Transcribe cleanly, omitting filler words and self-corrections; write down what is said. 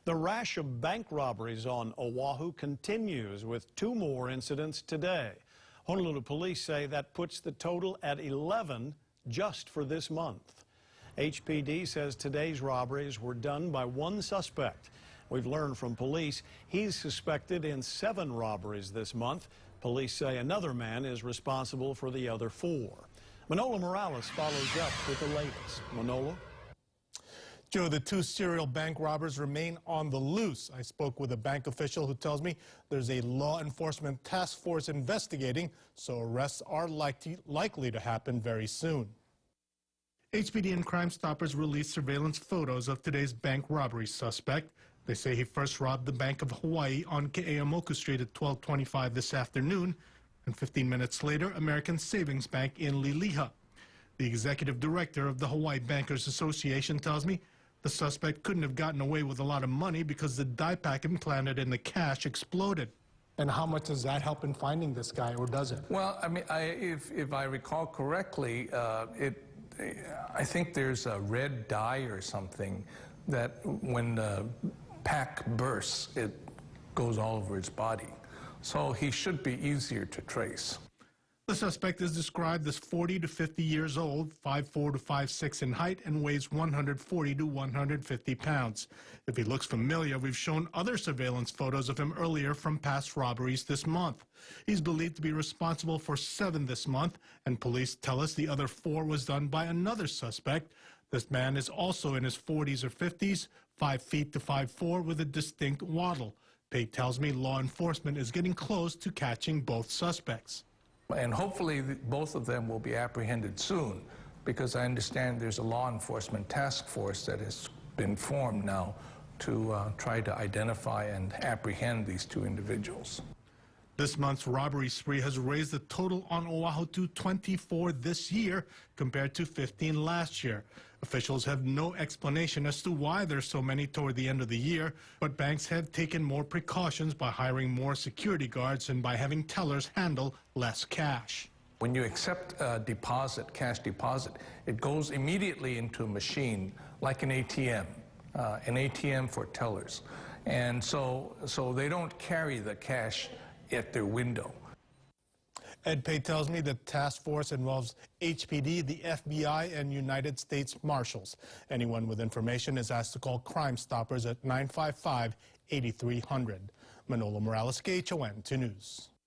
The rash of bank robberies on Oahu continues with 2 more incidents today. Honolulu police say that puts the total at 11 just for this month. HPD says today's robberies were done by one suspect. We've learned from police he's suspected in 7 robberies this month. Police say another man is responsible for the other 4. Manolo Morales follows up with the latest. Manolo? Joe, the 2 serial bank robbers remain on the loose. I spoke with a bank official who tells me there's a law enforcement task force investigating, so arrests are likely to happen very soon. HPD and Crime Stoppers released surveillance photos of today's bank robbery suspect. They say he first robbed the Bank of Hawaii on Ke'eaumoku Street at 12:25 this afternoon, and 15 minutes later, American Savings Bank in Liliha. The executive director of the Hawaii Bankers Association tells me the suspect couldn't have gotten away with a lot of money because the dye pack implanted in the cash exploded. And how much does that help in finding this guy, or does it? Well, I mean, if I recall correctly, I think there's a red dye or something that when the pack bursts, it goes all over his body. So he should be easier to trace. The suspect is described as 40 to 50 years old, 5'4" to 5'6" in height, and weighs 140 to 150 pounds. If he looks familiar, we've shown other surveillance photos of him earlier from past robberies this month. He's believed to be responsible for 7 this month, and police tell us the other 4 was done by another suspect. This man is also in his 40s or 50s, 5 feet to 5'4", with a distinct waddle. Pate tells me law enforcement is getting close to catching both suspects. And hopefully both of them will be apprehended soon, because I understand there's a law enforcement task force that has been formed now to try to identify and apprehend these 2 individuals. This month's robbery spree has raised the total on Oahu to 24 this year compared to 15 last year. Officials have no explanation as to why there's so many toward the end of the year, but banks have taken more precautions by hiring more security guards and by having tellers handle less cash. When you accept a deposit, cash deposit, it goes immediately into a machine like an ATM for tellers. And so they don't carry the cash at their window. Ed Pate tells me the task force involves HPD, the FBI, and United States Marshals. Anyone with information is asked to call Crime Stoppers at 955-8300. Manolo Morales, KHON 2 News.